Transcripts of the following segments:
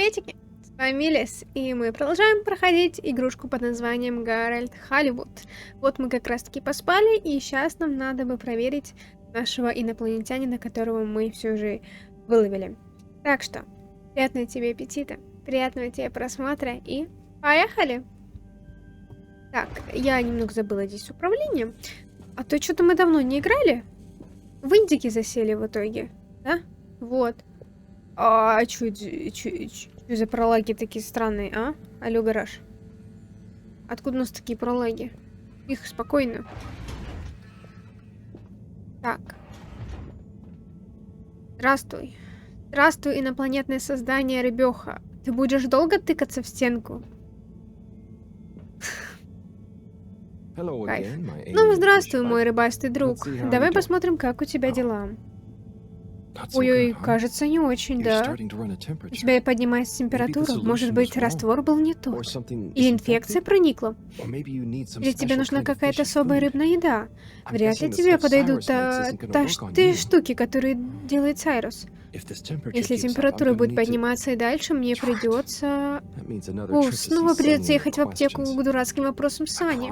приветики! С вами Лес, и мы продолжаем проходить игрушку под названием Гарольд Холливуд. Вот мы как раз таки поспали, и сейчас нам надо бы проверить нашего инопланетянина, которого мы все же выловили. Так что, приятного тебе аппетита, приятного тебе просмотра, и поехали! Так, я немного забыла здесь с управлением, а то что-то мы давно не играли. В Индике засели в итоге, да? Вот. А чё за пролаги такие странные, а? Алло, гараж. Откуда у нас такие пролаги? Их спокойно. Так. Здравствуй. Здравствуй, инопланетное создание рыбёха. Ты будешь долго тыкаться в стенку? Кайф. Ну, здравствуй, мой рыбастый друг. Давай посмотрим, как у тебя дела. Ой-ой, кажется, не очень, да? У тебя и поднимается температура. Может быть, раствор был не тот? Или инфекция проникла? Или тебе нужна какая-то особая рыбная еда? Вряд ли тебе подойдут те штуки, которые делает Сайрус. Если температура будет подниматься и дальше, мне придется... снова придется ехать в аптеку к дурацким вопросам Сани.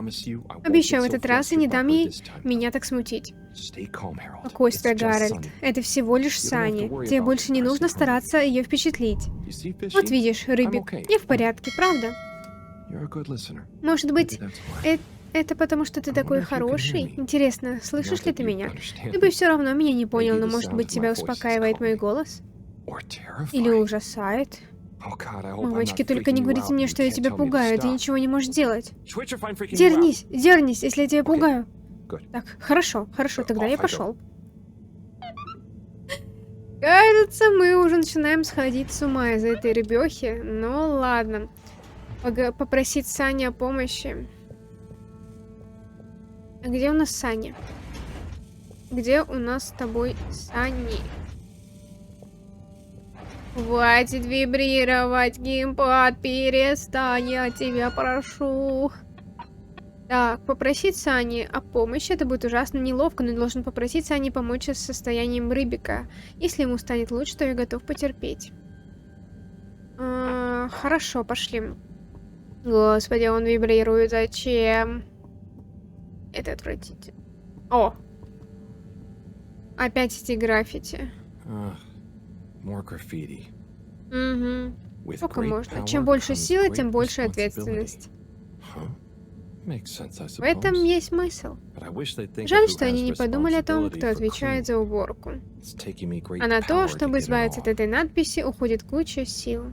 Обещаю, в этот раз я не дам ей меня так смутить. Спокойствие, Гарольд. Это всего лишь Сани. Тебе больше не нужно стараться ее впечатлить. Вот видишь, рыбик, я в порядке, правда? Может быть, это потому, что ты такой хороший? Интересно, слышишь ли ты меня? Ты бы все равно меня не понял, но может быть тебя успокаивает мой голос? Или ужасает? Мамочки, только не говорите мне, что я тебя пугаю, ты ничего не можешь делать. Дернись, если я тебя пугаю. Так, хорошо, тогда я пошел. Кажется, мы уже начинаем сходить с ума из-за этой рыбехи. Ну ладно. Попросить Сани о помощи. А где у нас Саня? Где у нас с тобой Сани? Хватит вибрировать, геймпад, перестань, я тебя прошу. Так, попросить Сани о помощи, это будет ужасно неловко, но должен попросить Сани помочь с состоянием рыбика. Если ему станет лучше, то я готов потерпеть. Хорошо, пошли. Господи, он вибрирует, зачем? Это отвратительно. О! Опять эти граффити. Угу. Сколько можно? Чем больше силы, тем больше ответственность. В этом есть смысл. Жаль, что они не подумали о том, кто отвечает за уборку. А на то, чтобы избавиться от этой надписи, уходит куча сил.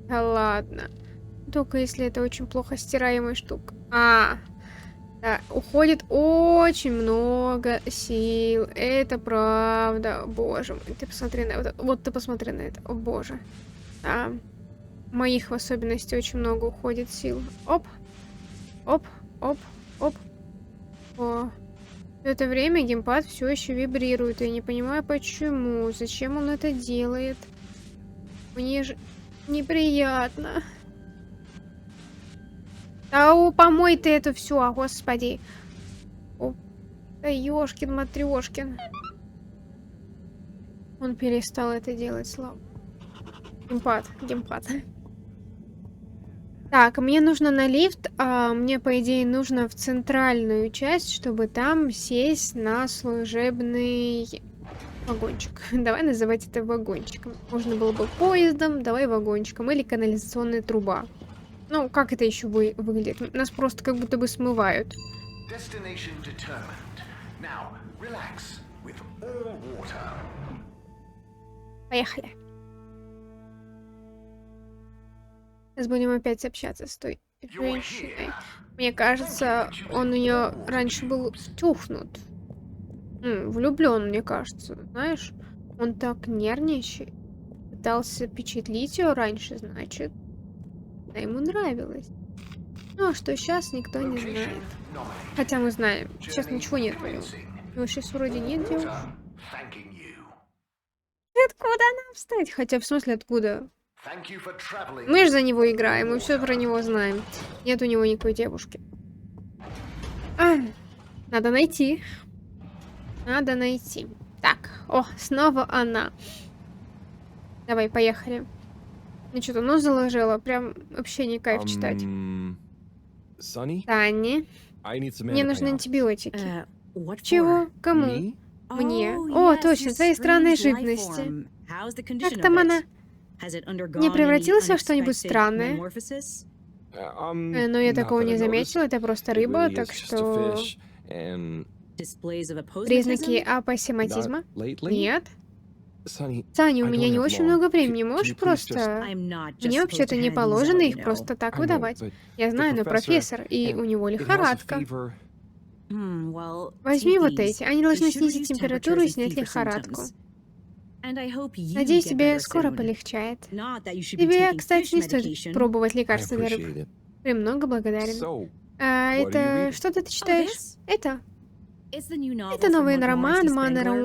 Да ладно. Только если это очень плохо стираемая штука. Да, уходит очень много сил. Это правда. Боже мой, ты посмотри на это. Вот ты посмотри на это. О боже. Да. Моих в особенности очень много уходит сил. Оп. Оп. Оп. О. В это время геймпад все еще вибрирует. Я не понимаю, почему. Зачем он это делает? Мне же неприятно. Да, помой ты это все, господи. О, да ёшкин-матрёшкин. Он перестал это делать, слава. Геймпад. Так, мне нужно на лифт, а мне, по идее, нужно в центральную часть, чтобы там сесть на служебный вагончик. Давай называть это вагончиком. Можно было бы поездом, давай вагончиком. Или канализационная труба. Ну, как это еще выглядит? Нас просто как будто бы смывают. Поехали. Сейчас будем опять общаться с той женщиной. Мне кажется, он у нее раньше был втюхнут. Влюблен, мне кажется. Знаешь, он так нервничает. Пытался впечатлить ее раньше, значит. Да, ему нравилось. Ну, а что сейчас, никто не знает. Хотя мы знаем. Сейчас ничего нет у него. У него сейчас вроде нет девушки. Откуда нам встать? Хотя, в смысле, откуда? Мы же за него играем, мы все про него знаем. Нет у него никакой девушки. Надо найти. Так, снова она. Давай, поехали. Мне что-то нос заложило, прям вообще не кайф читать. Sunny, Санни, мне нужны антибиотики. Чего? Кому? Мне. О, точно, твоей странной живности. Как там она? Не превратилась во что-нибудь странное? Но я такого не заметила, это просто рыба, так что... Признаки апосематизма? Нет. Саня, у меня не очень много времени, можешь просто... Мне вообще-то не положено их просто так выдавать. Я знаю, но профессор, и у него лихорадка. Возьми вот эти, они должны снизить температуру и снять лихорадку. Надеюсь, тебе скоро полегчает. Тебе, кстати, не стоит пробовать лекарства для рыб. Премного благодарен. Это... Что-то ты читаешь? Это новый роман Маннера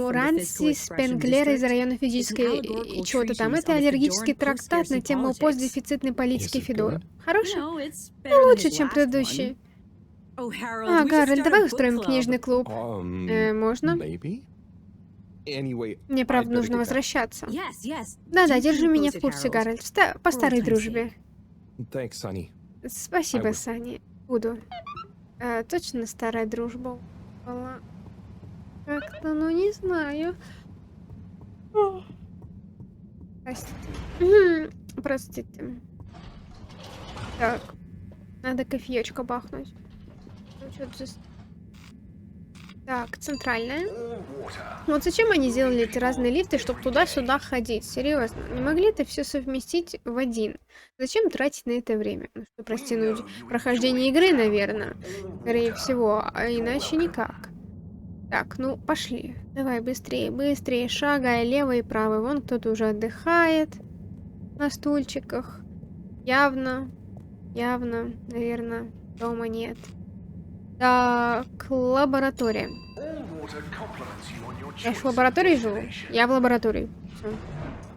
Спенглера из района физической и чего-то там. Это аллергический трактат на тему постдефицитной политики Федора. Хороший? Ну, лучше, чем предыдущий. Гарольд, давай устроим книжный клуб. Можно? Мне, правда, нужно возвращаться. Да-да, держи меня в курсе, Гарольд. По старой дружбе. Спасибо, Саня. Буду. Точно старая дружба была. Как-то, ну не знаю. Простите. Простите. Так. Надо кофеечка бахнуть. Так, центральная. Вот зачем они сделали эти разные лифты, чтобы туда-сюда ходить? Серьезно. Не могли это все совместить в один? Зачем тратить на это время? Ну, чтобы растянуть прохождение игры, наверное. Скорее всего, а иначе никак. Так, ну, пошли. Давай, быстрее, быстрее. Шагай лево и право. Вон кто-то уже отдыхает на стульчиках. Явно, наверное, дома нет. Так, лаборатория. Я в лаборатории живу? Я в лаборатории. Всё.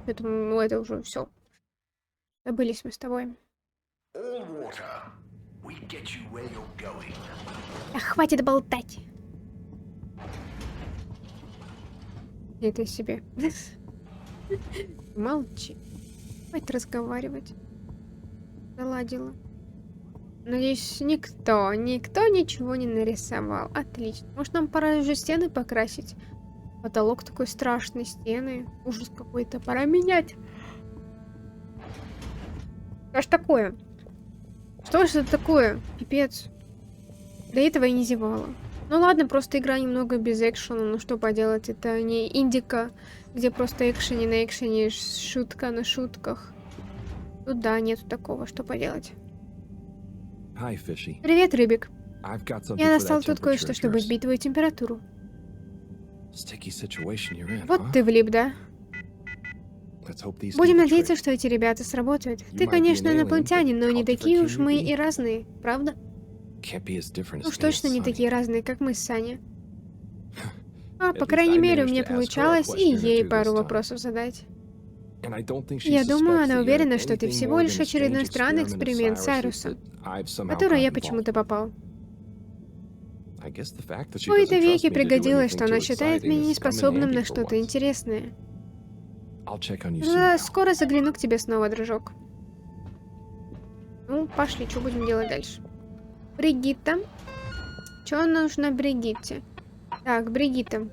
Поэтому это уже все. Забылись мы с тобой. Хватит болтать. Это себе. Молчи. Хватит разговаривать. Заладила. Надеюсь, никто ничего не нарисовал. Отлично. Может, нам пора уже стены покрасить? Потолок такой страшный, стены. Ужас какой-то. Пора менять. Что ж такое? Что ж это такое? Пипец. До этого я не зевала. Ну ладно, просто игра немного без экшена. Ну что поделать, это не индика, где просто экшене на экшене, шутка на шутках. Тут да, нету такого, что поделать. Привет, Рыбик. Я достал тут кое-что, чтобы сбить твою температуру. Вот ты влип, да? Будем надеяться, что эти ребята сработают. Ты, конечно, инопланетянин, но не такие уж мы и разные, правда? Уж точно не такие разные, как мы с Саней. По крайней мере, у меня получалось и ей пару вопросов задать. Я думаю, она уверена, что ты всего лишь очередной странный эксперимент Сайруса, в который я почему-то попал. В кои-то веки пригодилось, что она считает меня неспособным на что-то интересное. Скоро загляну к тебе снова, дружок. Ну, пошли, что будем делать дальше? Бригитта. Что нужно Бригитте? Так, Бригитта.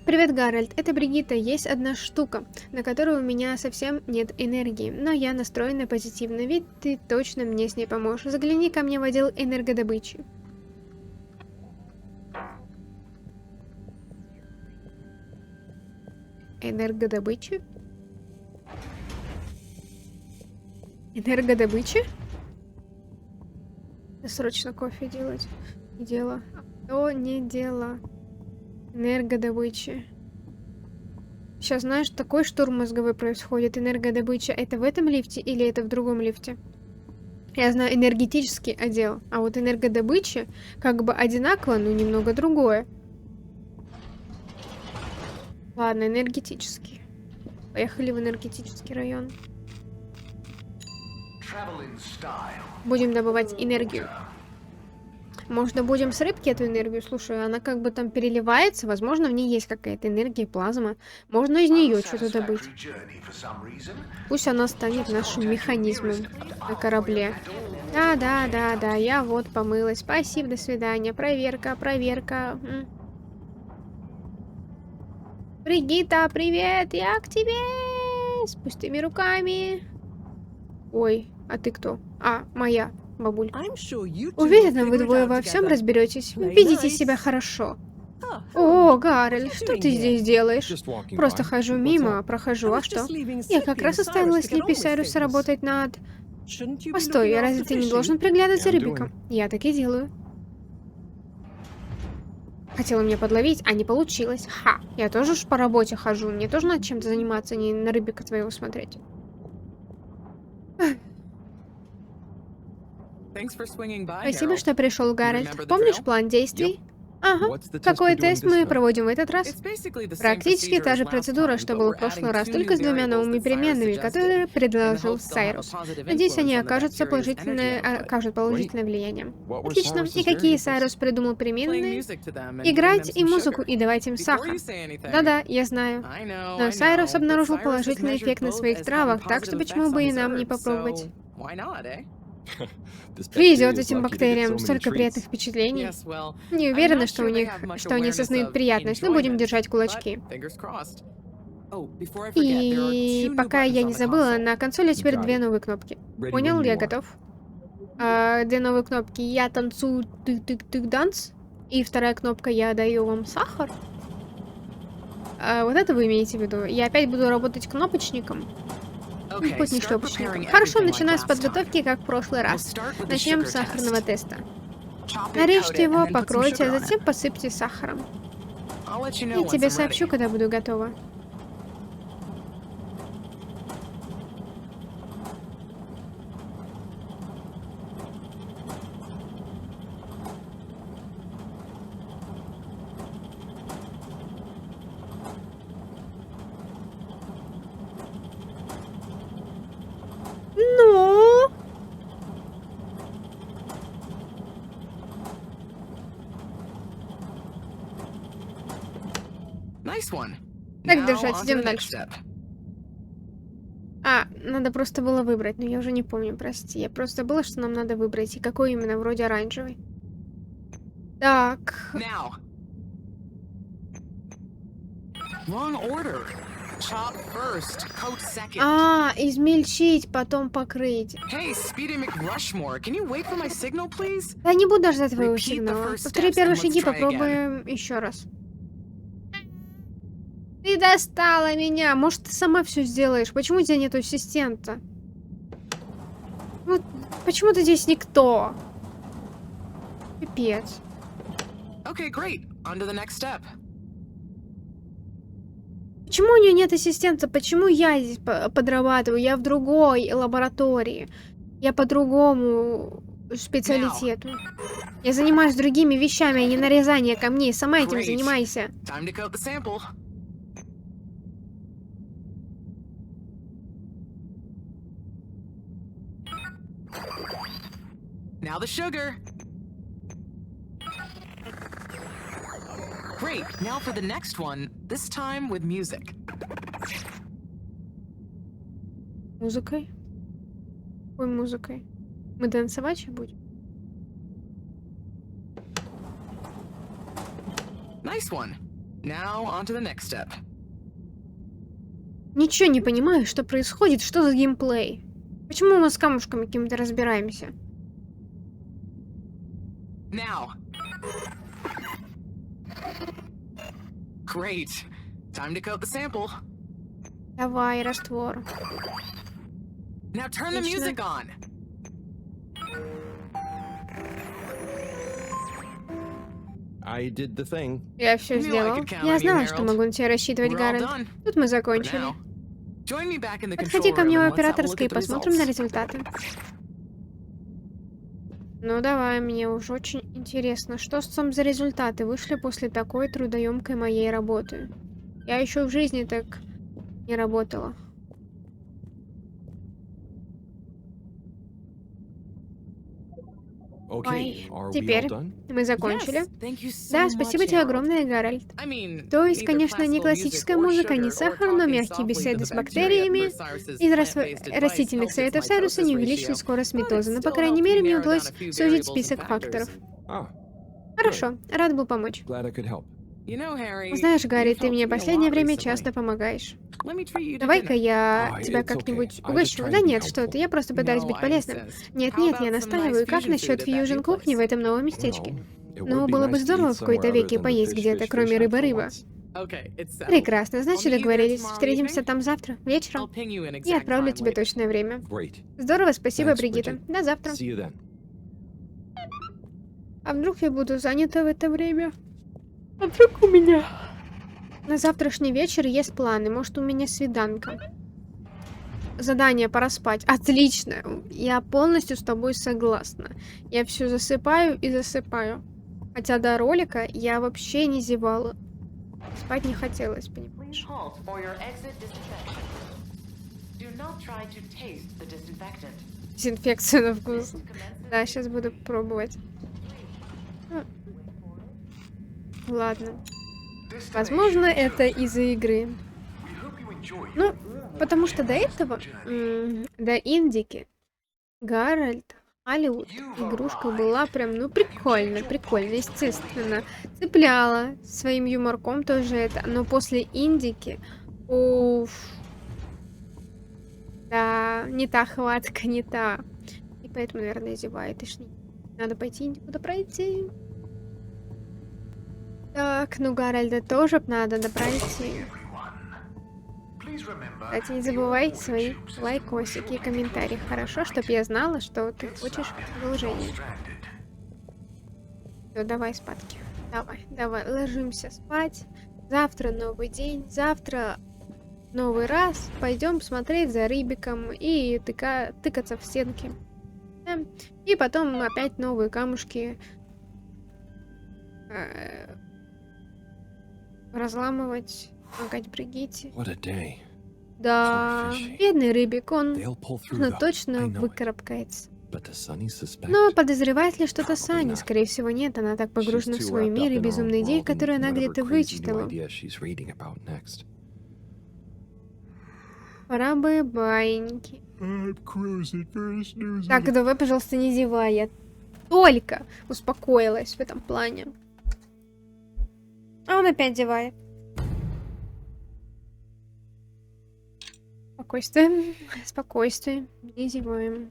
Привет, Гарольд. Это Бригитта. Есть одна штука, на которую у меня совсем нет энергии, но я настроена позитивно, ведь ты точно мне с ней поможешь. Загляни ко мне в отдел энергодобычи. Энергодобычи? Энергодобычи? Срочно кофе делать. Не дело. То не дело. Энергодобыча. Сейчас, знаешь, такой штурм мозговой происходит. Энергодобыча. Это в этом лифте или это в другом лифте? Я знаю энергетический отдел. А вот энергодобыча как бы одинаково, но немного другое. Ладно, энергетический. Поехали в энергетический район. Будем добывать энергию. Может, будем с рыбки эту энергию? Слушай, она как бы там переливается. Возможно, в ней есть какая-то энергия, плазма. Можно из нее что-то добыть. Пусть она станет нашим механизмом на корабле. Да, я вот помылась. Спасибо, до свидания. Проверка, проверка. Бригитта, привет, я к тебе. С пустыми руками. Ой, а ты кто? А, моя бабулька. Уверена, вы двое во всем разберетесь. Ведите себя хорошо. О, Гарольд, что ты здесь делаешь? Просто хожу мимо, прохожу, а что? Я как раз оставила Слипи Сайруса работать над... Постой, разве ты не должен приглядывать за Рюбиком? Я так и делаю. Хотела меня подловить, а не получилось. Ха, я тоже уж по работе хожу, мне тоже надо чем-то заниматься, не на Рюбика твоего смотреть. Спасибо, что пришел, Гарольд. Помнишь план действий? Ага. Какой тест мы проводим в этот раз? Практически та же процедура, что была в прошлый раз, только с двумя новыми переменными, которые предложил Сайрус. Надеюсь, они окажут положительное влияние. Отлично. И какие Сайрус придумал переменные? Играть и музыку, и давать им сахар. Да-да, я знаю. Но Сайрус обнаружил положительный эффект на своих травах, так что почему бы и нам не попробовать? Везет этим бактериям, столько приятных впечатлений. Не уверена, что они осознают приятность, но будем держать кулачки. И пока я не забыла, на консоли теперь две новые кнопки. Понял, я готов. Две новые кнопки. Я танцую тык-тык-тык-данс. И вторая кнопка я даю вам сахар. Вот это вы имеете в виду? Я опять буду работать кнопочником. Хоть не шлепочником. Хорошо, начинаю с подготовки, как в прошлый раз. Начнем с сахарного теста. Нарежьте его, покройте, а затем посыпьте сахаром. Я тебе сообщу, когда буду готова. Ну? Так держать, идем дальше. Надо просто было выбрать, но я уже не помню, прости. Я просто забыла, что нам надо выбрать, и какой именно, вроде оранжевый. Так. Измельчить, потом покрыть. Да не буду ждать твоего сигнала. Повтори первые шаги, попробуем еще раз. Ты достала меня. Может, ты сама все сделаешь? Почему у тебя нет ассистента? Ну, почему ты здесь никто? Пипец. Почему у нее нет ассистента? Почему я здесь подрабатываю? Я в другой лаборатории. Я по другому специалитету. Я занимаюсь другими вещами, а не нарезание камней. Сама этим занимайся. Now the sugar. Great. Now for the next one. This time with music. Музыкой? Какой музыкой? Мы танцевать будем? Nice one. Now on to the next step. Ничего не понимаю, что происходит, что за геймплей. Почему мы с камушками какими-то разбираемся? Now. Great. Time to coat the sample. Давай, раствор. Now turn the music on. I did the thing. Я все сделал. Я знала, что могу на тебя рассчитывать, Гарольд. Тут мы закончили. Подходи ко мне в операторской и посмотрим на результаты. Ну давай, мне уж очень интересно, что там за результаты вышли после такой трудоемкой моей работы. Я еще в жизни так не работала. Okay, Ой, are we all теперь done? мы закончили. Yes, thank you so Да, much, спасибо тебе Harold. огромное, Гарольд. I mean, То есть, neither конечно, не classical music классическая or музыка, не sugar or сахар, но talking мягкие softly to беседы the с bacteria бактериями for Cyrus's из plant-based advice растительных helped with советов my Сайруса не mitosis увеличили ratio, скорость but it митоза, но, по still крайней helped мере, me мне narrow down удалось a few сузить variables and список factors. факторов. Ah, Хорошо, рад был помочь. glad I could help. You know, Harry, Знаешь, Гарри, you've ты мне helped me a последнее lot время recently. часто помогаешь. Let me treat you to Давай-ка dinner. я Ой, тебя it's okay. как-нибудь I just угощу. try Да to be нет, что ты, я просто пытаюсь No, быть I полезным. insist. Нет-нет, How я about some настаиваю. nice Как fusion насчет food at that new фьюжн-кухни в place? этом новом местечке? Well, it Ну, would be было бы nice to здорово eat в какой-то somewhere other веке than the поесть fish, где-то, fish, кроме fish hut for рыба-рыба. Okay, it's settled. Прекрасно, I'll значит meet you there договорились. tomorrow Встретимся evening. там завтра, вечером. I'll ping you an Я exact отправлю time тебе later. точное время. Great. Здорово, спасибо, Thanks, Бригитта. Bridget. До завтра. See you then. А вдруг я буду занята в это время? А вдруг у меня... На завтрашний вечер есть планы. Может, у меня свиданка. Задание пора спать. Отлично. Я полностью с тобой согласна. Я все засыпаю и засыпаю. Хотя до ролика я вообще не зевала. Спать не хотелось, понимаешь? Halt for your exit disinfection. Do not try to taste the disinfectant. Дезинфекцию на вкус. Да, сейчас буду пробовать. Ладно. Возможно, это из-за игры. Ну, потому что до этого, до Индики, Гарольд, Холливуд, игрушка была прям, ну, прикольно, естественно. Цепляла своим юморком тоже это, но после Индики, уф, да, не та хватка, не та. И поэтому, наверное, зевает, и надо пойти никуда пройти. Так, ну Гарольда тоже надо пройти. Кстати, не забывай свои лайкосики и комментарии. Хорошо, чтоб я знала, что ты хочешь продолжение. Все, давай спадки. Давай, ложимся спать. Завтра новый день. Завтра новый раз. Пойдем смотреть за Рыбиком и тыкаться в стенки. Да. И потом опять новые камушки разламывать, помогать Бригитте. Да, бедный Рыбик, он точно выкарабкается. Но подозревает ли что-то Саня? Скорее всего, нет. Она так погружена в свой мир и безумные идеи, которые она где-то вычитала. Пора бы баиньки. Так, давай, пожалуйста, не зевай. Я только успокоилась в этом плане. А он опять зевает. Спокойствие. Спокойствие. Не зеваем.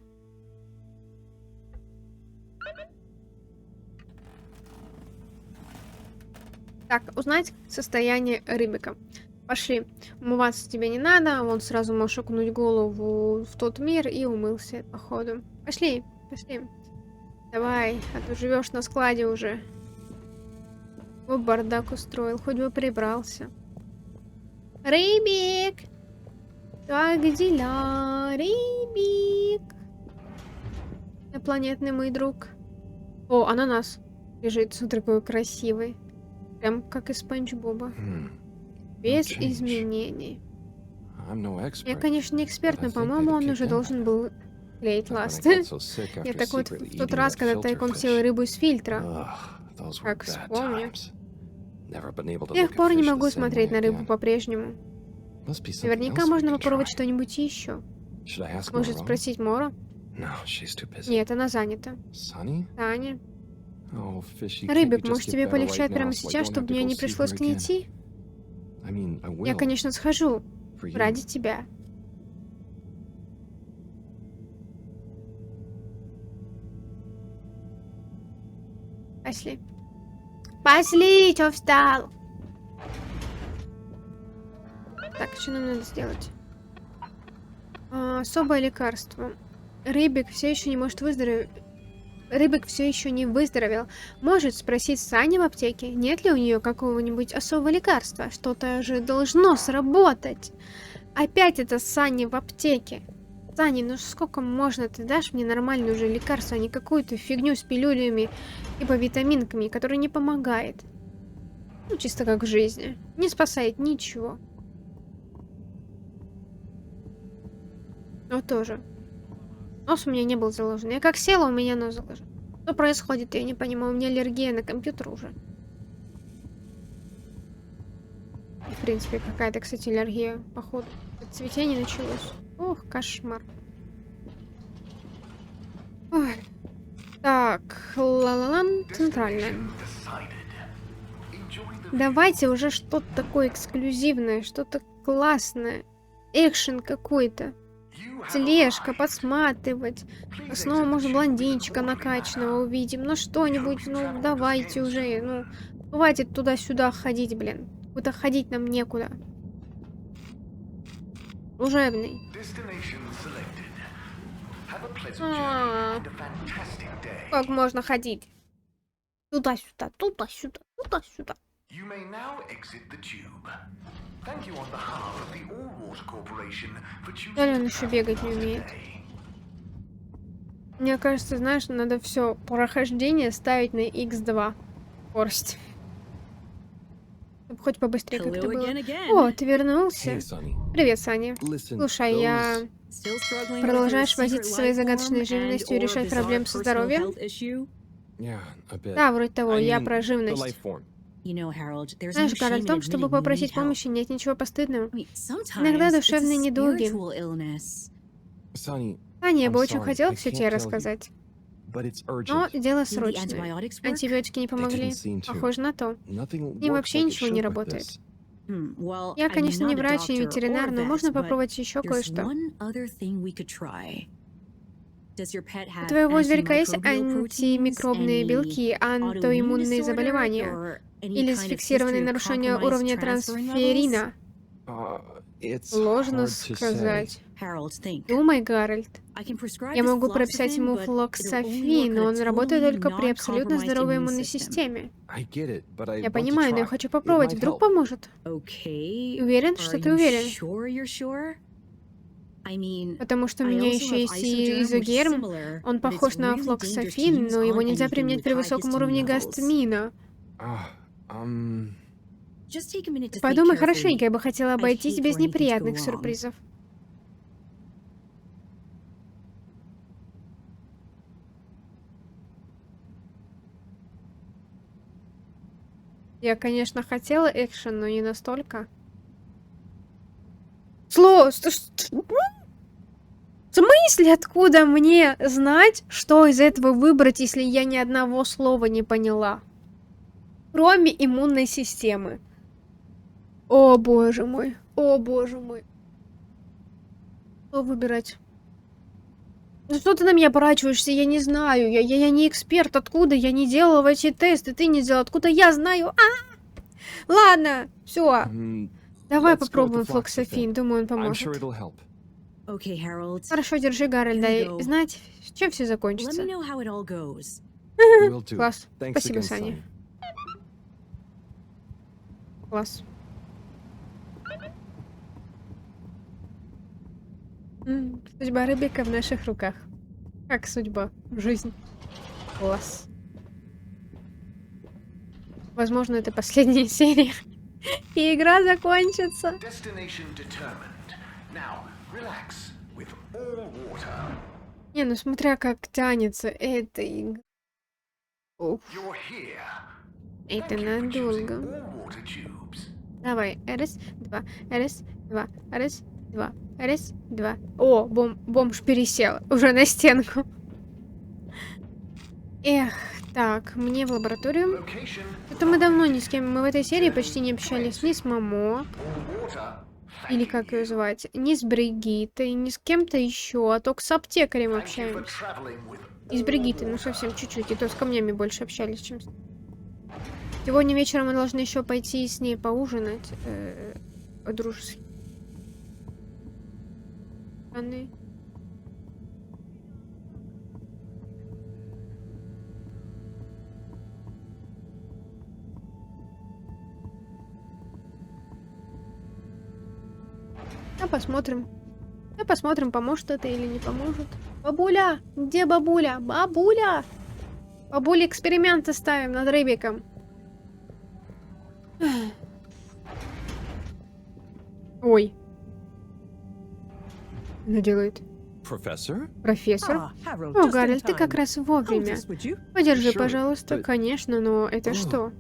Так, узнать состояние Рыбика. Пошли. Умываться тебе не надо. Он сразу можешь окунуть голову в тот мир и умылся, походу. Пошли. Давай, а то живешь на складе уже. Вот бардак устроил, хоть бы прибрался. Рыбик! Как дела, Рыбик? Инопланетный мой друг. О, ананас лежит, смотри, какой красивый. Прям как из Спанч Боба. Без изменений. Я, конечно, не эксперт, но, по-моему, он уже должен был клеить ласты. Я так вот в тот раз, когда тайком съел рыбу из фильтра. Как вспомню. С тех пор не могу смотреть на рыбу по-прежнему. Наверняка можно попробовать что-нибудь еще. Может спросить Мора? Нет, она занята. Таня? Рыбик, может тебе полегчает прямо сейчас, чтобы мне не пришлось к ней идти? Я, конечно, схожу. Ради тебя. Пошли. Пошли, чё встал? Так, что нам надо сделать? Особое лекарство. Рыбик все еще не может выздороветь. Рыбик все еще не выздоровел. Может спросить Сани в аптеке, нет ли у нее какого-нибудь особого лекарства. Что-то же должно сработать. Опять это Сани в аптеке. Сани, ну сколько можно? Ты дашь мне нормальное уже лекарство, а не какую-то фигню с пилюлями и витаминками, которая не помогает. Ну, чисто как в жизни. Не спасает ничего. Но тоже. Нос у меня не был заложен. Я как села, у меня нос заложен. Что происходит? Я не понимаю. У меня аллергия на компьютер уже. И, в принципе, какая-то, кстати, аллергия, походу. Цветение началось. Ох, кошмар. Ой. Так, ла-ла-лам, центральная. Давайте уже что-то такое эксклюзивное, что-то классное. Экшен какой-то. Слежка, подсматривать. Снова, может, блондинчика накачанного увидим. Ну, что-нибудь, ну, давайте уже. Ну, хватит туда-сюда ходить, блин. Куда ходить нам некуда. Служебный. Как можно ходить? Туда-сюда, туда-сюда, туда-сюда. Далее он еще бегать не умеет. Мне кажется, знаешь, надо все прохождение ставить на x2 скорость. Чтобы хоть побыстрее как-то было. О, ты вернулся. Hey, Sonny. Привет, Саня. Listen, Слушай, я... Продолжаешь возиться со своей загадочной живностью и решать проблемы со здоровьем? Yeah, a bit. Да, вроде того, I я mean, про the живность. life form. Знаешь, Карл, в том, чтобы попросить помощи, нет ничего постыдного. Иногда душевные недуги. Sonny, Саня, я бы I'm очень sorry, хотел I все can't тебе tell you. рассказать. but it's Но urgent. дело срочное. Антибиотики не помогли. didn't seem to. Похоже на то. Nothing Им works вообще like it ничего не should with работает. this. Я, конечно, не врач и ветеринар, но можно попробовать еще кое-что. У твоего зверька есть антимикробные белки, антоиммунные заболевания? Или зафиксированные нарушения уровня трансферина? It's Сложно hard to say. сказать. Думай, Гарольд. Я могу прописать ему флоксафин, но он работает только при абсолютно здоровой иммунной системе. I get it, but I Я want to понимаю, но я try. хочу It попробовать. might Вдруг help. поможет. Уверен, что ты уверен? Потому что у меня еще есть и изогерм. Он похож на флоксафин, но его нельзя применять при высоком уровне гастамина. Подумай хорошенько, я бы хотела обойтись без неприятных сюрпризов. Я, конечно, хотела экшен, но не настолько. В смысле, откуда мне знать, что из этого выбрать, если я ни одного слова не поняла? Кроме иммунной системы. О, боже мой. О, боже мой. Что выбирать? Ну что ты на меня оборачиваешься? Я не знаю. Я не эксперт. Откуда? Я не делала эти тесты. Ты не делал. Откуда я знаю? Ладно. Все. Давай попробуем флоксафин. Думаю, он I'm поможет. sure it'll help. Хорошо, держи, Гарольда. Here you go. И знать, чем все закончится. Will do. Класс. Thanks Спасибо, again, Саня. Sonny. Класс. Судьба Ребекка в наших руках. Как судьба? Жизнь. Класс. Возможно, это последняя серия. И игра закончится. Не, ну смотря как тянется эта игра. Уф, это надолго. Давай, раз, два, раз, два, раз, два, раз, два. О, бомж пересел уже на стенку. Эх, так, мне в лабораторию. Это мы давно ни с кем, мы в этой серии почти не общались ни с Момо, или как ее звать, ни с Бригиттой, ни с кем-то еще, а только с аптекарем общаемся. И с Бригиттой, ну совсем чуть-чуть, и то с камнями больше общались, чем с... Сегодня вечером мы должны еще пойти с ней поужинать, по-дружески. Посмотрим. Посмотрим, поможет это или не поможет. Бабуля! Где бабуля? Бабуля! Бабуля, эксперименты ставим над Ребеком. Ой. Она делает. Professor? Профессор? Ah, Harold, О, just in Гарольд, ты time. как раз Hold вовремя. this, would you? Подержи, Sure, пожалуйста. but- Конечно, но это Oh. что?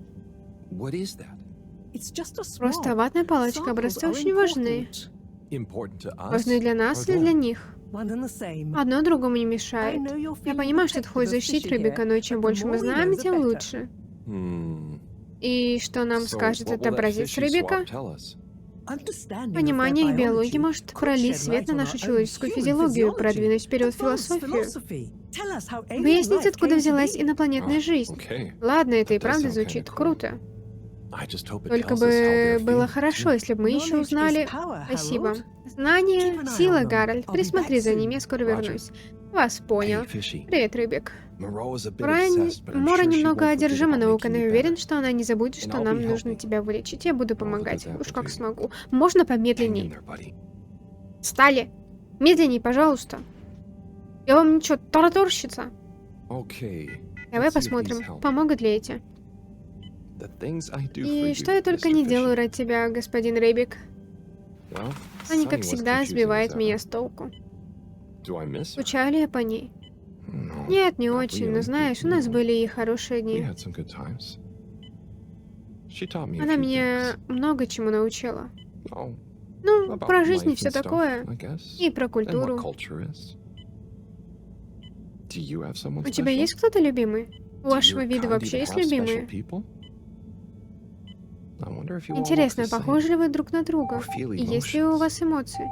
What is that? It's just a Просто swab. ватная палочка. Samples Образцы are очень важны. important. Important to us? Важны для нас or и для them? них. One and the same. Одно другому не I мешает. know you're Я feeling понимаю, что ты хочешь protective of защитить Fishy Рыбика, here, но чем but the больше мы more we знаем, know, the тем better. лучше. И что нам So скажет what will этот that образец fishy Рыбика? swab tell us? Understanding of Понимание their их биологии biology может could пролить shed свет light на on нашу our own человеческую human физиологию, physiology, продвинуть вперед advanced философию. philosophy, tell us how alien Выяснить, life откуда came to взялась be. инопланетная Ah, жизнь. okay. Ладно, это и That does правда sound звучит kinda cool. круто. I just hope it Только tells us how бы they're было feeling, хорошо, too. если бы мы еще Knowledge is узнали... power, Спасибо. Harold. Знание Keep an eye сила, on them. Гарольд. I'll be Присмотри back за soon. ними, я скоро Roger. вернусь. Вас понял. Hey, Fishy. Привет, Рыбик. Moreau is a bit Райан, obsessed, but I'm Мора sure she немного won't forget одержима about наукой, но making я you уверен, better. что она не забудет, And что I'll нам be нужно helping. тебя вылечить. Я буду I'll do помогать. that Уж with как you. смогу. Можно Hang in помедленней? there, buddy. Встали! Медленней, пожалуйста. Я вам ничего, тараторщица. Okay. Давай Let's see if these посмотрим, help. помогут ли эти. The things I do for И you, что я только Mr. не Fishy. делаю ради тебя, господин Рыбик. Well, Они, Sunny как was всегда, confusing сбивают as меня ever. с толку. Do I miss her? Скучаю ли я по ней? No, Нет, не not очень, really, но but, знаешь, у you нас know, были и хорошие we дни. had some good times. She taught me a Она few меня things. много чему научила. Oh, Ну, about про жизнь и life все and stuff, такое. I guess. И про And what культуру. culture is. Do you have someone У тебя special? есть кто-то любимый? У Do вашего your вида kind вообще even есть have special любимые? people? I wonder if you all look Интересно, the same. похожи ли вы друг на друга? Or feel И есть ли у emotions. вас эмоции?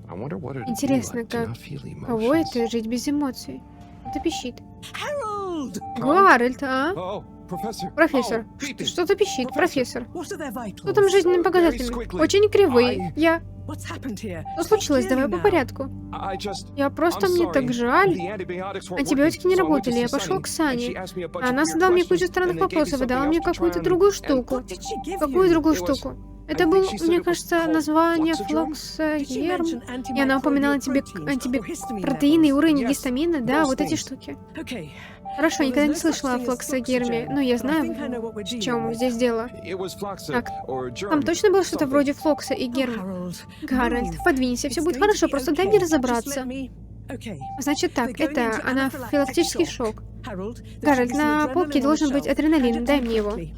I wonder what it'd be Интересно, like to как... not feel Кого emotions. это жить без эмоций? Это пищит. Harold! Гарольд, а? Oh, professor. Профессор. Oh, beeping. Что-то пищит, профессор. What are their Что там с vitals? жизненными Very показателями? squiggly. Очень кривые. Я... What's happened here? Что Speak случилось? Давай clearly по now. порядку. I just... Я просто... I'm Мне sorry. так жаль. The antibiotics weren't Антибиотики не working, so I went to работали, я see пошел Sunny, к and Сане. she asked me a bunch of Она weird задала мне кучу questions, странных and then gave me вопросов и дала something мне else to try какую-то on me. другую And штуку. What did she give Какую you? другую It was- штуку? I Это think был, she said мне it was кажется, called название Fluxaderm. Did she флоксогерм. mention И она упоминала antimicrobial proteins or histamine протеины и levels? уровень Yes, гистамина. Да, those вот эти things. штуки. Okay. Хорошо, Well, никогда there's не no слышала о such thing as флоксогерме. Fluxaderm, Ну, я but I знаю, think I know what we're в dealing чем with. здесь дело. It was Fluxa Так, or germ, Там точно было что-то something. вроде флокса и Oh, герм. Harold, Гарольд, move. подвинься, все It's будет going to хорошо, be просто дай okay. мне Just разобраться. let me- Okay. Значит так, They're going это into анафилактический anaphylactic шок. Harold, there Гарольд, should be some на adrenaline полке on the должен быть shelf. адреналин, Hand it дай to me мне его. quickly.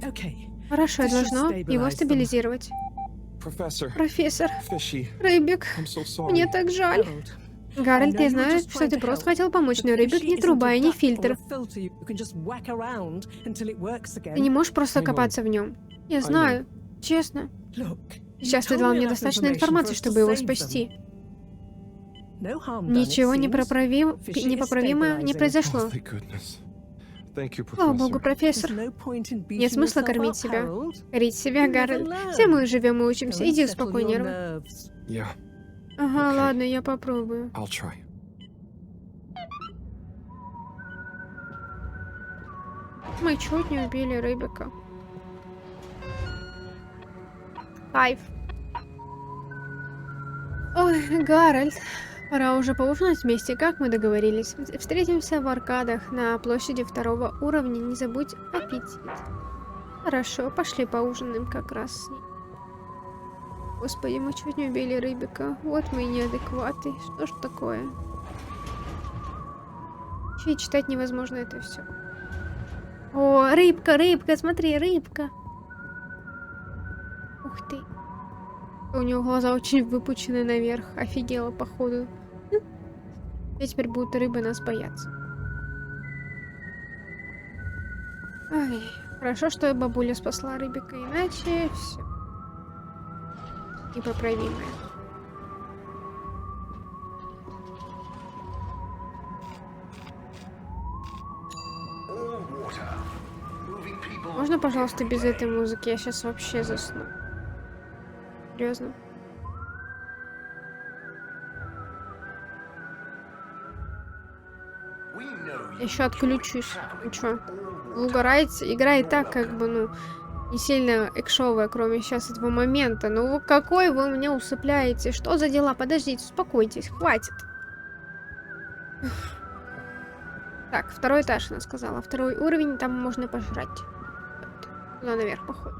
Okay. Хорошо, я This should должно stabilize его them. стабилизировать. Professor, Профессор, Fishy, Рыбик, I'm so sorry. мне так жаль. Harold, Гарольд, I know я you were знаю, just что trying ты to просто help, хотел помочь, but но Рыбик Fishy не isn't труба a и не duck or фильтр. a filter you can just whack around until it works Ты again. не можешь просто I know. копаться в нем. Я I знаю, честно. Look, Сейчас ты you дал told me мне enough достаточно information for информации, us to чтобы его save them. спасти. No harm done, it Ничего seems. непоправимого не stabilizing. произошло. Oh, thank goodness. Thank you, Слава богу, Professor. профессор. There's no point in beating Нет смысла yourself кормить up, себя. Harold. Корить себя, You never Гарольд. learn. Все мы живем и Go учимся. and Иди settle успокой your нервы. nerves. Yeah, Ага, Окей. ладно, я попробую. I'll try. Мы чуть не убили Рыбика. Кайф. Ой, Гарольд. Пора уже поужинать вместе, как мы договорились. Встретимся в аркадах на площади 2-го уровня. Не забудь аппетит. Хорошо, пошли поужинаем как раз с ней. Господи, мы чуть не убили Рыбика. Вот мы и неадекваты. Что ж такое? Еще и читать невозможно это все. О, рыбка, рыбка, смотри, рыбка. Ух ты. У него глаза очень выпучены наверх. Офигела, походу. И теперь будут рыбы нас бояться. Ай, хорошо, что бабуля спасла Рыбика, иначе все. Непоправимое. Можно, пожалуйста, без этой музыки? Я сейчас вообще засну. Серьезно? Еще отключусь. Ну чё? Вы угораете? Играет так, как бы, ну, не сильно экшовая, кроме сейчас этого момента. Ну, какой вы меня усыпляете? Что за дела? Подождите, успокойтесь, хватит. Так, 2-й этаж, она сказала. 2-й уровень, там можно пожрать. Вот. Туда наверх, походу.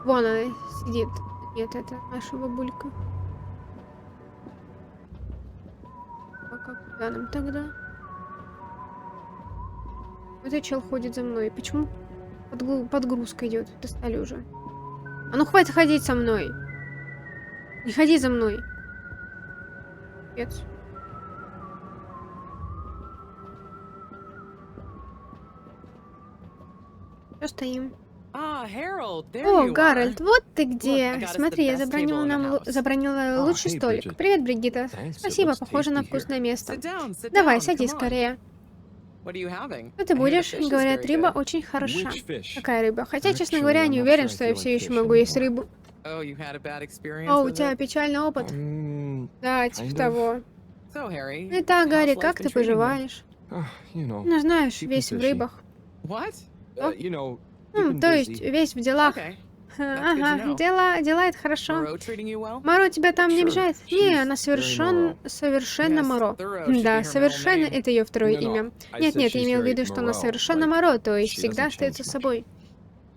Вон она сидит. Нет, это наша бабулька. Куда нам тогда? Этот чел ходит за мной. Почему подгрузка идет? Достали уже. А ну хватит ходить со мной. Не ходи за мной. Нет. Что стоим? Ah, Harold, there О, you Гарольд, are. вот ты где. Look, I got us Смотри, the я best забронила table in the нам house. забронила лучший hey, столик. Bridget. Привет, Бригитта. Thanks, it Спасибо, looks похоже на tasty вкусное место. Sit Давай, down, садись come on. скорее. What are you having? Что ты I hear the будешь? fish is Говорят, very рыба good. очень хороша. Which fish? Какая рыба? Хотя, честно Actually, говоря, I'm не not уверен, sure I что я feel все like еще fish могу есть anymore. рыбу. Oh, you've had a bad experience О, у with тебя it? печальный опыт. Да, типа kind of. того. So, Harry, Итак, Гарри, how's life как been ты treating you? поживаешь? You know, Ну, знаешь, keeping весь в fishy. рыбах. What? You know, keeping То есть, busy. весь в делах. Okay. That's good to Ага, know. дела это хорошо. Moreau treating you well? Моро тебя там не Sure, обижает? she's Не, она very совершенно Yes, Моро. Thoreau should be Да, her middle совершенно name. это ее второе No, no, имя. I Нет, said нет, я she's имел в very виду, что она Moreau, совершенно like, Моро, то есть she всегда doesn't остается change much. собой.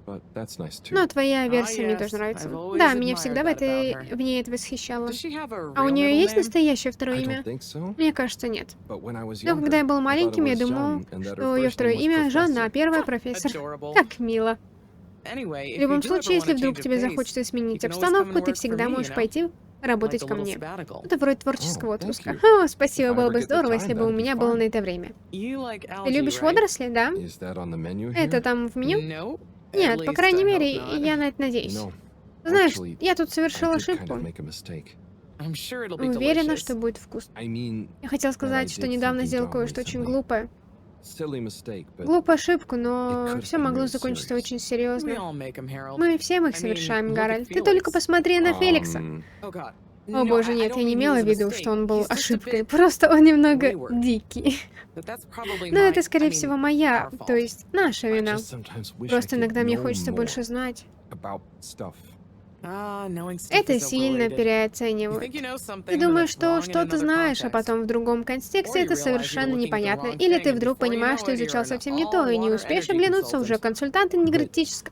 But that's nice too. Но твоя версия мне yes, тоже нравится. I've always Да, меня admired всегда that about her. в ней это восхищало. Does she have a А у real нее middle есть name? настоящее второе I имя? don't think so. Мне кажется, нет. But when I was Но когда я был younger, I thought it маленьким, я was думал, Jeanne, and that her что ее first второе name was имя Жанна, а Professor. первое профессор. Adorable. Как мило. Anyway, В if любом you do ever случае, если want a вдруг change of тебе pace, захочется you сменить can always come обстановку, and ты work for всегда me, можешь you know? пойти работать Like a ко little мне. sabbatical. Это вроде творческого Oh, thank отпуска. you. О, спасибо, If I было ever бы get the здорово, time, если бы у that'd be меня было fun. на это время. You like Ты algae, любишь right? водоросли, да? Is that on the menu here? Это там в меню? No. Нет, At по least крайней I мере, hope not. я на это You надеюсь. know, Знаешь, actually, я тут I совершила did kind ошибку. of make a mistake. I'm sure it'll be Уверена, delicious. что будет вкусно. I mean, Я хотела сказать, I что did недавно something сделал dumb кое-что очень recently. глупое. silly mistake, but Глупую ошибку, it но could все have been могло really закончиться serious. очень We серьезно. all make 'em, Harold. Мы всем их I mean, совершаем, look at Гарольд. Ты только Felix. посмотри на Феликса. Oh God. О No, боже, I нет, don't я не mean he имела was в a виду, mistake. что он был He's just a ошибкой. bit Просто он немного wayward. дикий. But that's probably Но my- это, скорее I mean, всего, моя, our то fault. есть наша I вина. just sometimes wish I Просто could иногда мне know хочется more больше знать. about stuff. Knowing stuff Это is сильно overrated. You переоценивают. think you know something, Ты and думаешь, it's что wrong in что-то another знаешь, а context. потом в другом контексте Or you это realize совершенно you're looking at the непонятно. wrong Или thing, ты and вдруг before you понимаешь, know что it, изучал you're an совсем не то, и не all-water успеешь energy оглянуться уже consultant. консультант How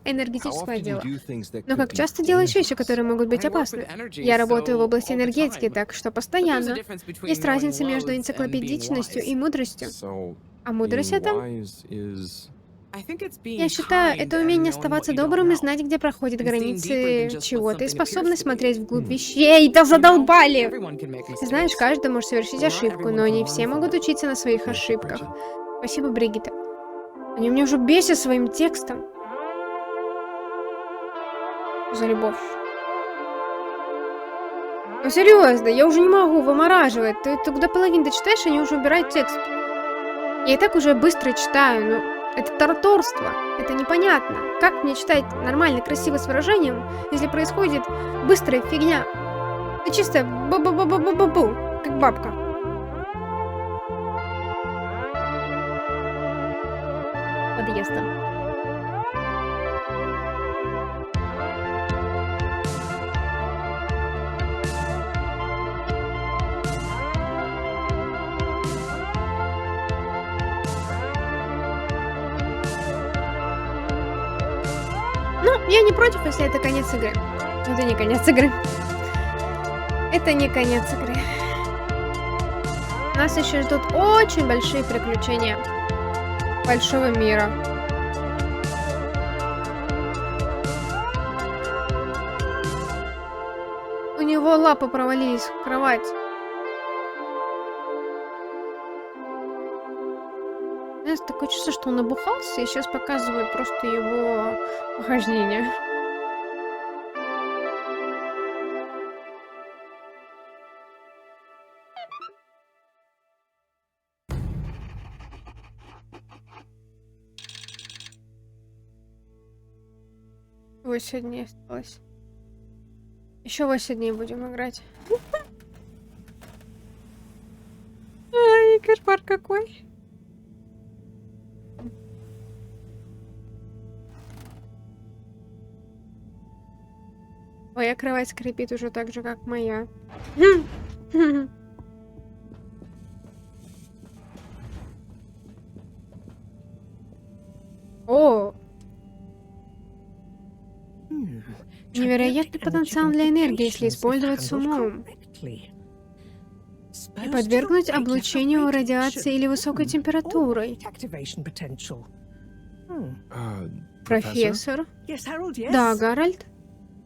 энергетического often you отдела. do things that Но could как be часто делаешь вещи, dangerous? которые могут быть I work with опасны? energy, Я работаю в so области all the энергетики, time. так что But there's a постоянно. difference between Есть knowing разница между loads and being энциклопедичностью и wise. мудростью. So, А мудрость being это? wise is... I think it's being Я считаю, kind это and умение knowing оставаться what you don't добрым и know. знать, где проходят And seeing deeper границы than just what чего-то, и something способность appears to смотреть be. вглубь вещей. Да You know, задолбали! everyone can make Ты знаешь, mistakes. каждый может совершить Not ошибку, everyone но can не learn все from могут it. учиться на своих Thank you, ошибках. Bridget. Спасибо, Бригитта. Они меня уже бесят своим текстом. За любовь. Ну серьезно, я уже не могу, вымораживать. Ты когда половину дочитаешь, они уже убирают текст. Я и так уже быстро читаю, но это тараторство. Это непонятно. Как мне читать нормально, красиво с выражением, если происходит быстрая фигня? Это чисто бу-бу-бу-бу-бу-бу, как бабка. Подъездом. Ну, я не против, если это конец игры. Это не конец игры. Это не конец игры. Нас еще ждут очень большие приключения большого мира. У него лапы провалились в кровать. У нас такое чувство, что он набухался, и сейчас показывают просто его похождение. Восемь дней осталось. Еще 8 дней будем играть. Ай, кошмар какой. Моя кровать скрипит уже так же, как моя. О, невероятный потенциал для энергии, если использовать с умом. И подвергнуть облучению радиации или высокой температурой. Профессор? Да, Гарольд?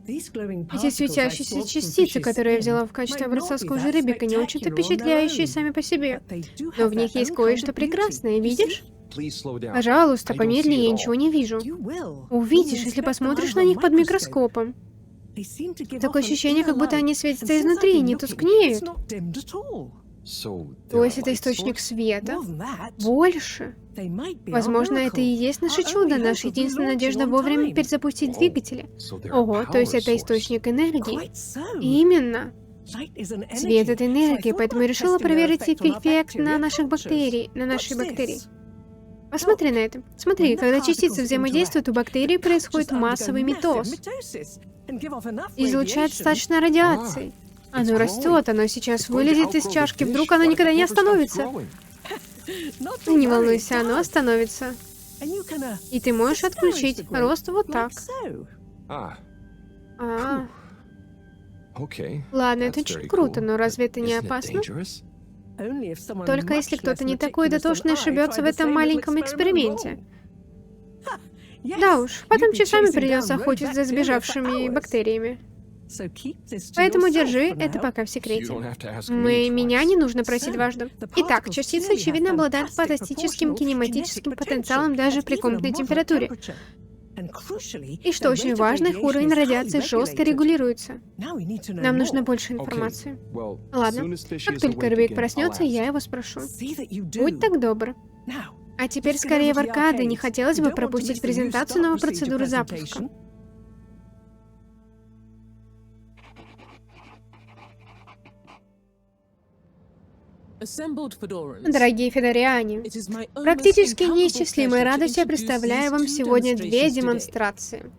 Эти светящиеся частицы, которые я взяла в качестве образца с кожи рыбика, не очень-то впечатляющие сами по себе. Но в них есть кое-что прекрасное, видишь? Пожалуйста, помедленнее, я ничего не вижу. Увидишь, если посмотришь на них под микроскопом. Такое ощущение, как будто они светятся изнутри и не тускнеют. То есть это источник света? Больше? Возможно, это и есть наше чудо, наша единственная надежда вовремя перезапустить двигатели. Ого, то есть это источник энергии? Именно. Свет — это энергия, поэтому я решила проверить эффект на нашей бактерии. Посмотри на это. Смотри, когда частицы взаимодействуют, у бактерий происходит массовый митоз. Излучает достаточно радиации. Оно растет, оно сейчас вылезет из чашки, вдруг оно никогда не остановится. Не волнуйся, оно остановится. И ты можешь отключить рост вот так. Ладно, это очень круто, но разве это не опасно? Только если кто-то не такой дотошный ошибется в этом маленьком эксперименте. Да уж, потом часами придется охотиться за сбежавшими бактериями. Поэтому держи это пока в секрете. Меня не нужно просить дважды. Итак, частицы, очевидно, обладают фантастическим кинематическим потенциалом даже при комнатной температуре. И что очень важно, их уровень радиации жестко регулируется. Нам нужно больше информации. Ладно, как только рыбик проснется, я его спрошу. Будь так добр. А теперь скорее в аркады, не хотелось бы пропустить презентацию новой процедуры запуска. Дорогие федориане, практически неисчислимой радостью я представляю вам сегодня две демонстрации.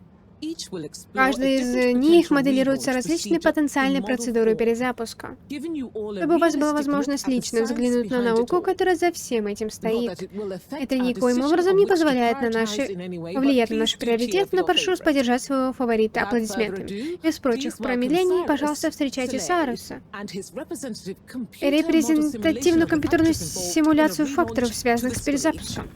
Каждая из них моделируется различной потенциальной процедурой перезапуска, чтобы у вас была возможность лично взглянуть на науку, которая за всем этим стоит. Это никоим образом не позволяет повлиять на наш приоритет, но прошу вас поддержать своего фаворита аплодисментами. Без прочих промедлений, пожалуйста, встречайте Саруса. Репрезентативную компьютерную симуляцию факторов, связанных с перезапуском.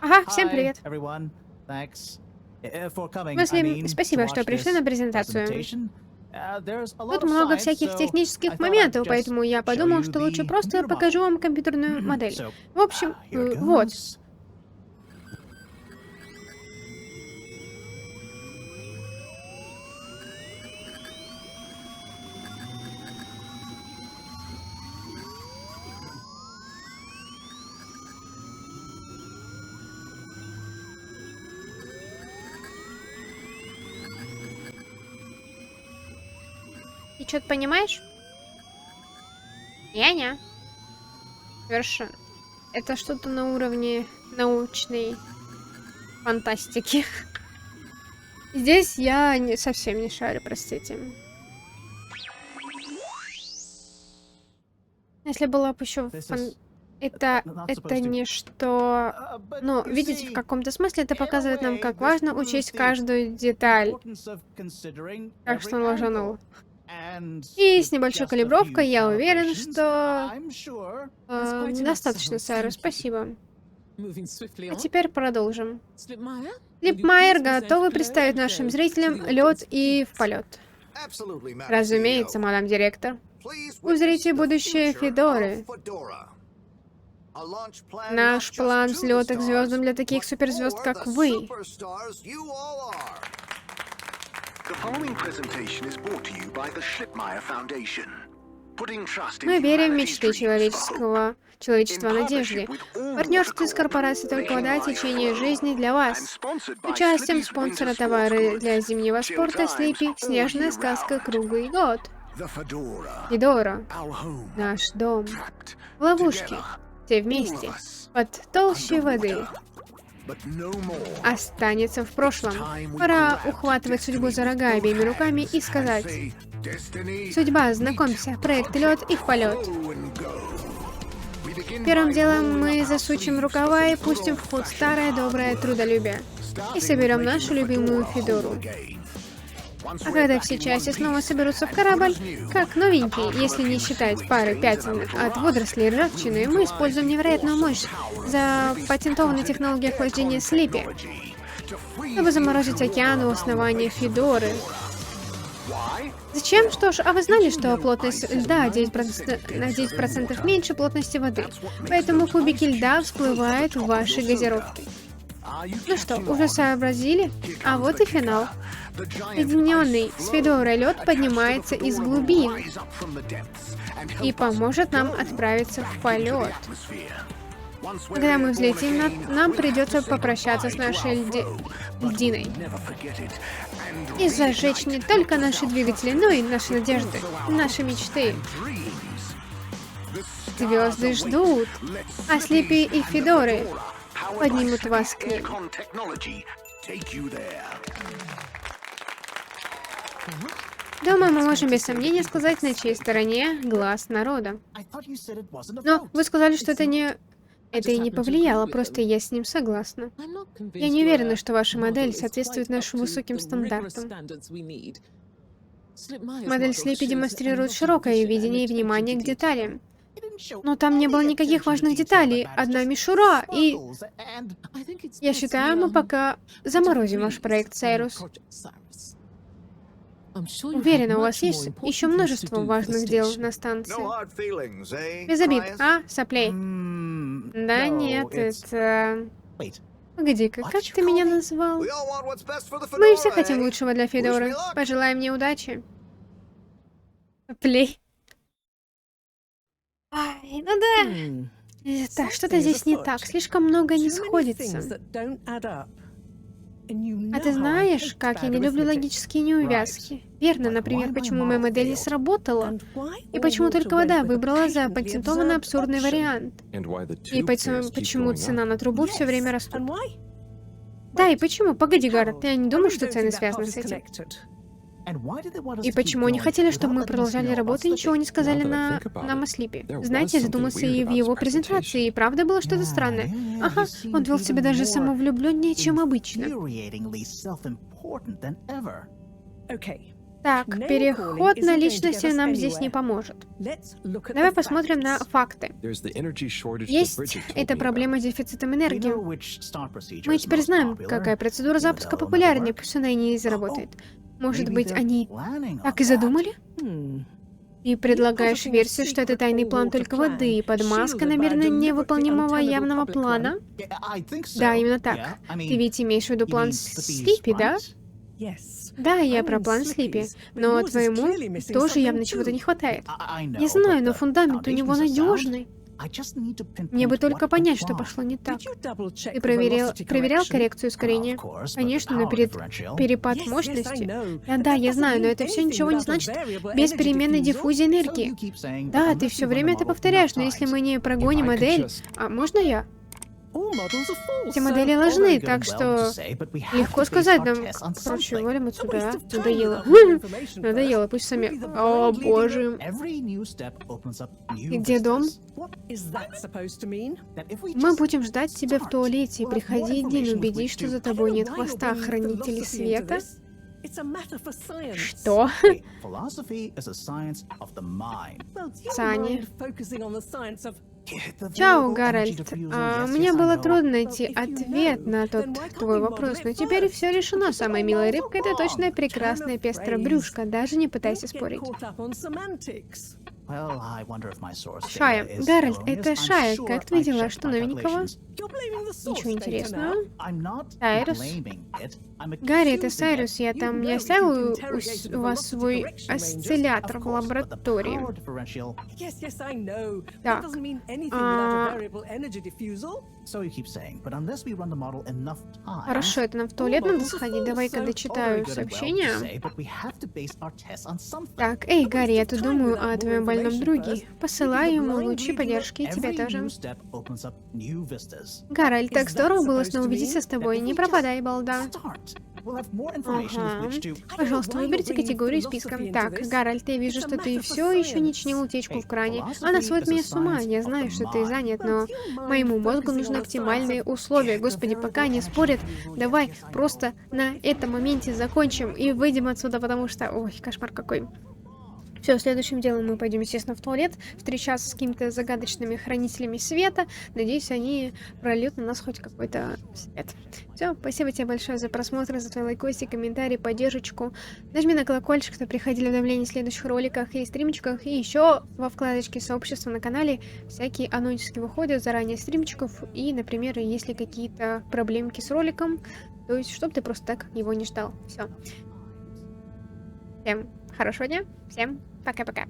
Ага, всем привет. Спасибо, что пришли на презентацию. Тут много всяких технических моментов, поэтому я подумал, что лучше просто покажу вам компьютерную модель. В общем, вот. Ты что-то понимаешь? Я-не. Совершенно. Это что-то на уровне научной фантастики. Здесь я совсем не шарю, простите. Если была бы еще это ничто... Но, видите, в каком-то смысле это показывает нам, как важно учесть каждую деталь. Так что он ложанул. И с небольшой калибровкой я уверен, что... достаточно, сэр, спасибо. А теперь продолжим. Липмайер готовы представить нашим зрителям лед и в полет. Разумеется, мадам директор. Узрите будущее Федоры. Наш план взлета к звездам для таких суперзвезд, как вы. Мы верим в мечты человечества надежде. Партнерство с корпорацией «Только вода» течение жизни для вас. Участием спонсора товары для зимнего спорта Слипи «Снежная сказка круглый год». Федора. Наш дом. В ловушке. Все вместе. Под толщей воды. Останется в прошлом. Пора ухватывать судьбу за рога обеими руками и сказать: судьба, знакомься, проект лед и в полет. Первым делом мы засучим рукава и пустим в ход старое доброе трудолюбие. и соберем нашу любимую Федору. А когда все части снова соберутся в корабль, как новенький, если не считать пары пятен от водорослей и ржавчины, мы используем невероятную мощь за патентованной технологией охлаждения Слипи, чтобы заморозить океан у основания Федоры. Зачем? Что ж, а вы знали, что плотность льда на 9% меньше плотности воды, поэтому кубики льда всплывают в вашей газировке. Ну что, уже сообразили? А вот и финал. Соединенный с Федорой лед поднимается из глубин и поможет нам отправиться в полет. Когда мы взлетим, нам придется попрощаться с нашей льдиной. И зажечь не только наши двигатели, но и наши надежды, наши мечты. Звезды ждут, а Слипи и Федоры поднимут вас к ним. Думаю, мы можем без сомнения сказать, на чьей стороне глаз народа. Но вы сказали, что это и не повлияло, просто я с ним согласна. Я не уверена, что ваша модель соответствует нашим высоким стандартам. Модель Слипи демонстрирует широкое видение и внимание к деталям. Но там не было никаких важных деталей, одна мишура, и... Я считаю, мы пока заморозим ваш проект, Сайрус. Уверена, у вас есть еще множество важных дел на станции. Без обид, а, соплей? Да нет, это... Погоди-ка, как ты меня назвал? Мы все хотим лучшего для Федоры. Пожелай мне удачи. Соплей. Ай, ну да. Так, что-то здесь не так, слишком много не сходится. А ты знаешь, как я не люблю логические неувязки? Верно, например, почему моя модель не сработала, и почему только вода выбрала запатентованный абсурдный вариант, и почему цена на трубу все время растет. Да, и почему? Погоди, Гаррет, я не думаю, что цены связаны с этим. И почему они хотели, чтобы мы продолжали работу и ничего не сказали нам о Слипе? Знаете, я задумался и в его презентации, и правда было что-то странное. Ага, он вел себя даже самовлюбленнее, чем обычно. Так, переход на личности нам здесь не поможет. Давай посмотрим на факты. Есть эта проблема с дефицитом энергии. Мы теперь знаем, какая процедура запуска популярнее, пусть она и не заработает. Может быть, они так и задумали? И предлагаешь версию, что это тайный план только воды, и под маской намеренно невыполнимого явного плана? Да, именно так. Ты ведь имеешь в виду план Слипи, да? Да, я про план Слипи, но твоему тоже явно чего-то не хватает. Я знаю, но фундамент у него надежный. Мне бы только понять, что пошло не так. Ты проверял коррекцию ускорения? Конечно, но перепад мощности. Да, я знаю, но это все ничего не значит без переменной диффузии энергии. Да, ты все время это повторяешь, но если мы не прогоним модель... А можно я? Эти модели ложны, так что легко сказать нам. Короче, валим отсюда, а? Надоело. Надоело, пусть сами... О, боже. И где дом? Мы будем ждать тебя в туалете. Приходи и день, убедись, что за тобой нет хвоста хранителей света. Что? Саня. Чао, Гарольд. У меня было трудно найти ответ на тот твой вопрос, но теперь все решено. Самая милая рыбка — это точно прекрасная пестрая-брюшка. Даже не пытайся спорить. Шая. Гарольд, это Шая. Как твои дела? Что новенького? Ничего интересного. Сайрус. Гарри, это Сайрус. Я там не оставил у вас свой осциллятор в лаборатории. Так. Хорошо, это нам в туалет надо сходить. Давай-ка дочитаю сообщение. Так, эй, Гарри, я тут думаю о твоем больном друге. Посылаю ему лучи поддержки, и тебя тоже. Гарольд, так здорово было снова увидеться с тобой. Не пропадай, балда. Ага. Пожалуйста, выберите категорию из списка. Так, Гарольд, я вижу, что ты все еще не чинил утечку в кране. Она сводит меня с ума. Я знаю, что ты занят, но моему мозгу нужны оптимальные условия. Господи, пока не спорят, давай просто на этом моменте закончим и выйдем отсюда, потому что... Ой, кошмар какой. Все, следующим делом мы пойдем, естественно, в туалет, встречаться с какими-то загадочными хранителями света. Надеюсь, они прольют на нас хоть какой-то свет. Все, спасибо тебе большое за просмотр, за твои лайкосы, комментарии, поддержку. Нажми на колокольчик, чтобы приходили уведомления в следующих роликах и стримчиках. И еще во вкладочке сообщества на канале всякие анонсики выходят заранее стримчиков. И, например, если какие-то проблемки с роликом, то есть, чтобы ты просто так его не ждал. Все. Всем хорошего дня, всем пока-пока.